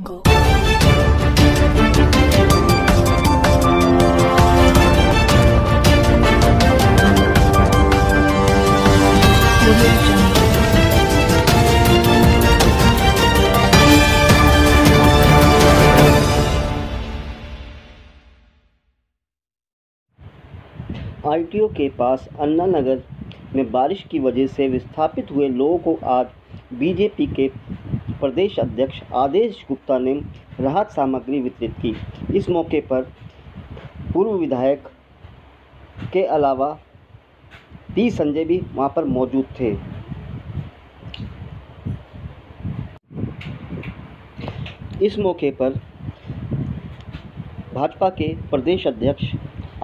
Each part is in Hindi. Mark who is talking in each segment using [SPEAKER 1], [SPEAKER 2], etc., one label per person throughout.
[SPEAKER 1] आईटीओ के पास अन्ना नगर में बारिश की वजह से विस्थापित हुए लोगों को आज बीजेपी के प्रदेश अध्यक्ष आदेश गुप्ता ने राहत सामग्री वितरित की। इस मौके पर पूर्व विधायक के अलावा पी संजय भी वहां पर मौजूद थे। इस मौके पर भाजपा के प्रदेश अध्यक्ष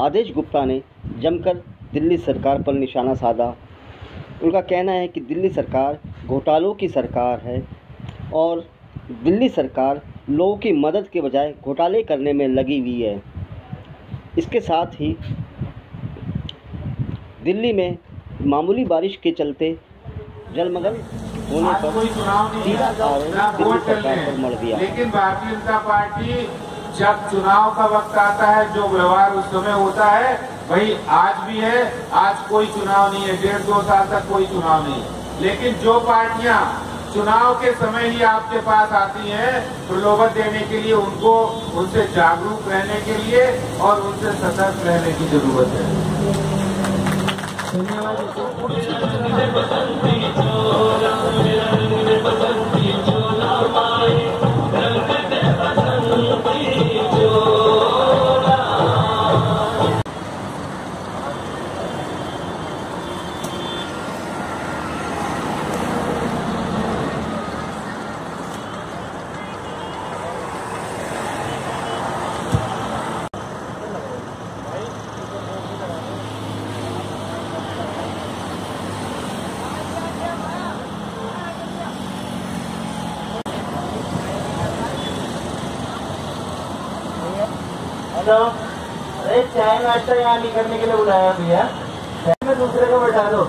[SPEAKER 1] आदेश गुप्ता ने जमकर दिल्ली सरकार पर निशाना साधा। उनका कहना है कि दिल्ली सरकार घोटालों की सरकार है और दिल्ली सरकार लोगों की मदद के बजाय घोटाले करने में लगी हुई है। इसके साथ ही दिल्ली में मामूली बारिश के चलते जलमग्न होने पर सीधा आरोप दिल्ली सरकार पर मढ़ दिया।
[SPEAKER 2] लेकिन भारतीय जनता पार्टी जब चुनाव का वक्त आता है, जो व्यवहार उस समय होता है वही आज भी है। आज कोई चुनाव नहीं है, 1.5-2 साल तक कोई चुनाव नहीं है। लेकिन जो पार्टियां चुनाव के समय ही आपके पास आती हैं प्रलोभन देने के लिए, उनको उनसे जागरूक रहने के लिए और उनसे सतर्क रहने की जरूरत है।
[SPEAKER 3] अरे चाय नाश्ता यहाँ नहीं करने के लिए बुलाया भैया, चाय में दूसरे को बैठा दो।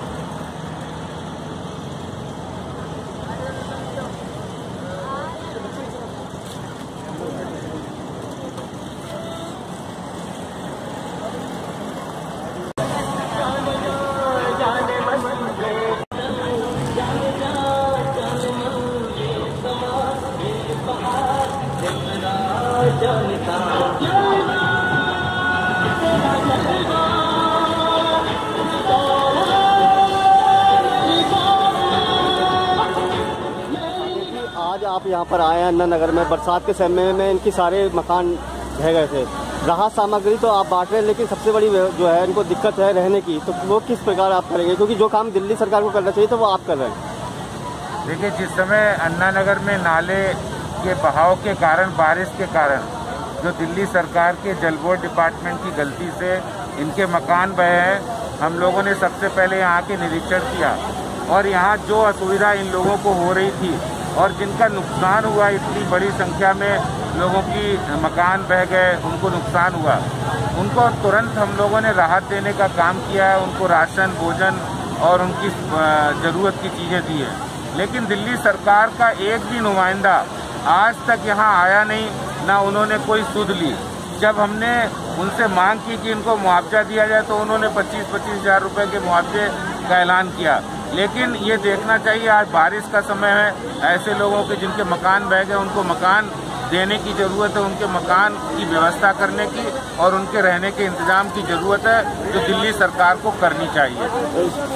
[SPEAKER 1] आज आप यहाँ पर आए हैं अन्ना नगर में, बरसात के समय में इनकी सारे मकान ढह गए थे। राहत सामग्री तो आप बांट रहे हैं, लेकिन सबसे बड़ी जो है इनको दिक्कत है रहने की, तो वो किस प्रकार आप करेंगे? क्योंकि जो काम दिल्ली सरकार को करना चाहिए तो वो आप कर रहे हैं।
[SPEAKER 2] देखिए, जिस समय अन्ना नगर में नाले के बहाव के कारण, बारिश के कारण, जो दिल्ली सरकार के जल बोर्ड डिपार्टमेंट की गलती से इनके मकान बहे हैं, हम लोगों ने सबसे पहले यहाँ के निरीक्षण किया और यहाँ जो असुविधा इन लोगों को हो रही थी और जिनका नुकसान हुआ, इतनी बड़ी संख्या में लोगों की मकान बह गए, उनको नुकसान हुआ, उनको तुरंत हम लोगों ने राहत देने का काम किया है। उनको राशन, भोजन और उनकी ज़रूरत की चीज़ें दी है। लेकिन दिल्ली सरकार का एक भी नुमाइंदा आज तक यहाँ आया नहीं, ना उन्होंने कोई सुध ली। जब हमने उनसे मांग की कि इनको मुआवजा दिया जाए तो उन्होंने 25-25 हज़ार रुपये के मुआवजे का ऐलान किया। लेकिन ये देखना चाहिए, आज बारिश का समय है, ऐसे लोगों के जिनके मकान बह गए उनको मकान देने की ज़रूरत है, उनके मकान की व्यवस्था करने की और उनके रहने के इंतजाम की ज़रूरत है, जो दिल्ली सरकार को करनी चाहिए।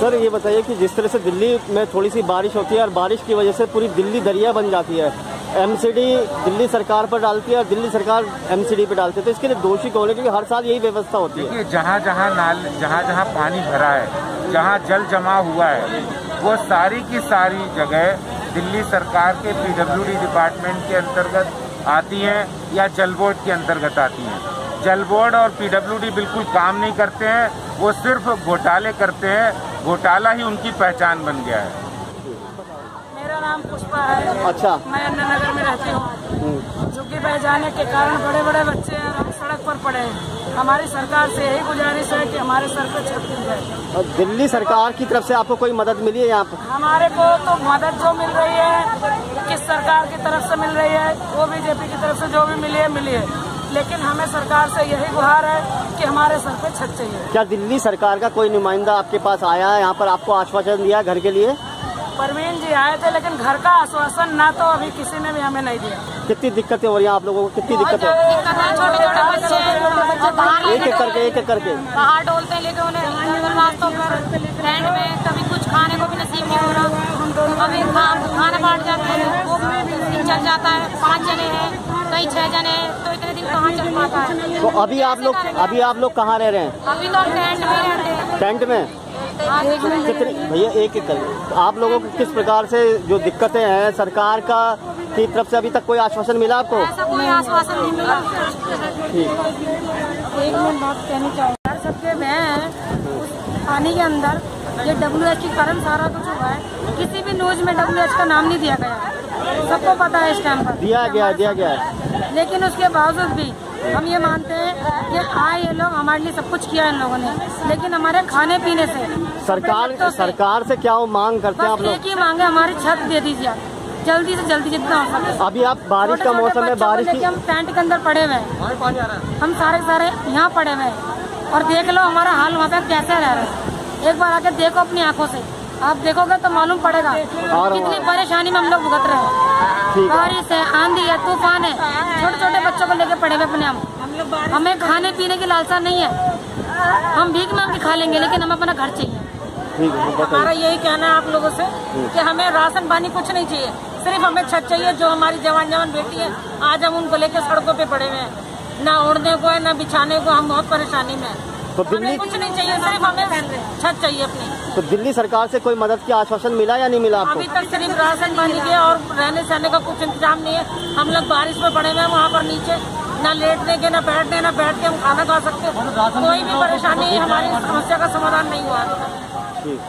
[SPEAKER 1] सर ये बताइए कि जिस तरह से दिल्ली में थोड़ी सी बारिश होती है और बारिश की वजह से पूरी दिल्ली दरिया बन जाती है, एमसीडी दिल्ली सरकार पर डालती है और दिल्ली सरकार एमसीडी पर डालती है, तो इसके लिए दोषी कौन है? क्योंकि हर साल यही व्यवस्था होती है।
[SPEAKER 2] देखिए, जहाँ जहाँ पानी भरा है, जहाँ जल जमा हुआ है, वो सारी की सारी जगह दिल्ली सरकार के पीडब्ल्यूडी डिपार्टमेंट के अंतर्गत आती हैं या जल बोर्ड के अंतर्गत आती हैं। जल बोर्ड और पीडब्ल्यूडी बिल्कुल काम नहीं करते हैं, वो सिर्फ घोटाले करते हैं। घोटाला ही उनकी पहचान बन गया है।
[SPEAKER 4] मेरा नाम पुष्पा है।
[SPEAKER 1] अच्छा।
[SPEAKER 4] मैं अन्ना नगर में रहती हूँ। झुग्गी बह जाने के कारण बड़े बड़े बच्चे सड़क पर पड़े हैं। हमारी सरकार से यही गुजारिश है कि हमारे सर पे छत मिल जाए।
[SPEAKER 1] और दिल्ली सरकार की तरफ से आपको कोई मदद मिली है यहाँ पर?
[SPEAKER 4] हमारे को तो मदद जो मिल रही है किस सरकार की तरफ से मिल रही है, वो बीजेपी की तरफ से जो भी मिली है, लेकिन हमें सरकार से यही गुहार है कि हमारे सर पे छत चाहिए।
[SPEAKER 1] क्या दिल्ली सरकार का कोई नुमाइंदा आपके पास आया है यहाँ पर, आपको आश्वासन दिया घर के लिए?
[SPEAKER 4] परवीन जी आए थे, लेकिन घर का आश्वासन ना तो अभी किसी ने भी हमें नहीं दिया।
[SPEAKER 1] कितनी दिक्कतें हो रही हैं आप लोगों को? कितनी दिक्कतें?
[SPEAKER 4] छोटे छोटे बच्चे
[SPEAKER 1] एक एक करके
[SPEAKER 4] बाहर डोलते हैं, लेकिन उन्हें रास्तों पर ट्रेंड में कभी कुछ खाने को भी नसीब नहीं हो रहा। कभी खाना बांट जाते हैं, वो भी चल जाता है। 5 जने हैं, कई 6 जने हैं, तो इतने दिन कहाँ चल पाता है।
[SPEAKER 1] तो अभी आप लोग कहाँ रह रहे हैं?
[SPEAKER 4] अभी तो टेंट में रहते हैं।
[SPEAKER 1] टेंट में? कितने भैया एक करके आप लोगों को किस प्रकार से जो दिक्कतें हैं, सरकार का की तरफ से अभी तक कोई आश्वासन मिला आपको?
[SPEAKER 4] ऐसा कोई आश्वासन नहीं मिला। एक मिनट बात कहनी चाहिए। सबके में उस पानी के अंदर ये WH के कारण सारा कुछ हुआ है। किसी भी न्यूज में WH का नाम नहीं दिया गया, सबको पता है इस टाइम पर
[SPEAKER 1] दिया गया है।
[SPEAKER 4] लेकिन उसके बावजूद भी हम ये मानते हैं कि आए ये लोग हमारे लिए सब कुछ किया इन लोगों ने, लेकिन हमारे खाने पीने से
[SPEAKER 1] सरकार से क्या वो मांग करते हैं आप लोग?
[SPEAKER 4] एक ही मांगे, हमारी छत दे दीजिए जल्दी से जल्दी जितना हो सके।
[SPEAKER 1] अभी आप बारिश का मौसम है, बारिश की
[SPEAKER 4] हम टेंट के अंदर पड़े हुए हैं, हम सारे यहाँ पड़े हुए हैं और देख लो हमारा हाल वहाँ पे कैसे रह रहा है। एक बार आके देखो अपनी आंखों से, आप देखोगे तो मालूम पड़ेगा कितनी परेशानी में हम लोग भुगत रहे हैं। बारिश है, आंधी है, तूफान है, छोटे छोटे बच्चों को लेके पड़े हुए अपने हम। हमें खाने पीने की लालसा नहीं है, हम भीख मांग के खा लेंगे, लेकिन हमें अपना घर चाहिए। हमारा यही कहना है आप लोगों से कि हमें राशन पानी कुछ नहीं चाहिए, सिर्फ हमें छत चाहिए। जो हमारी जवान बेटी है, आज हम उनको लेके सड़कों पे पड़े हुए हैं, ना ओढ़ने को है ना बिछाने को, हम बहुत परेशानी में हैं।
[SPEAKER 1] तो दिल्ली
[SPEAKER 4] कुछ नहीं चाहिए, सिर्फ हमें छत चाहिए अपनी।
[SPEAKER 1] तो दिल्ली सरकार से कोई मदद की आश्वासन मिला या नहीं मिला आपको?
[SPEAKER 4] अभी तक सिर्फ राशन पानी के और रहने सहने का कुछ इंतजाम नहीं है। हम लोग बारिश में पड़े हुए हैं वहाँ पर नीचे, ना लेटने के ना बैठ के हम खाना खा सकते। कोई भी परेशानी हमारी समस्या का समाधान नहीं हुआ।
[SPEAKER 1] ठीक।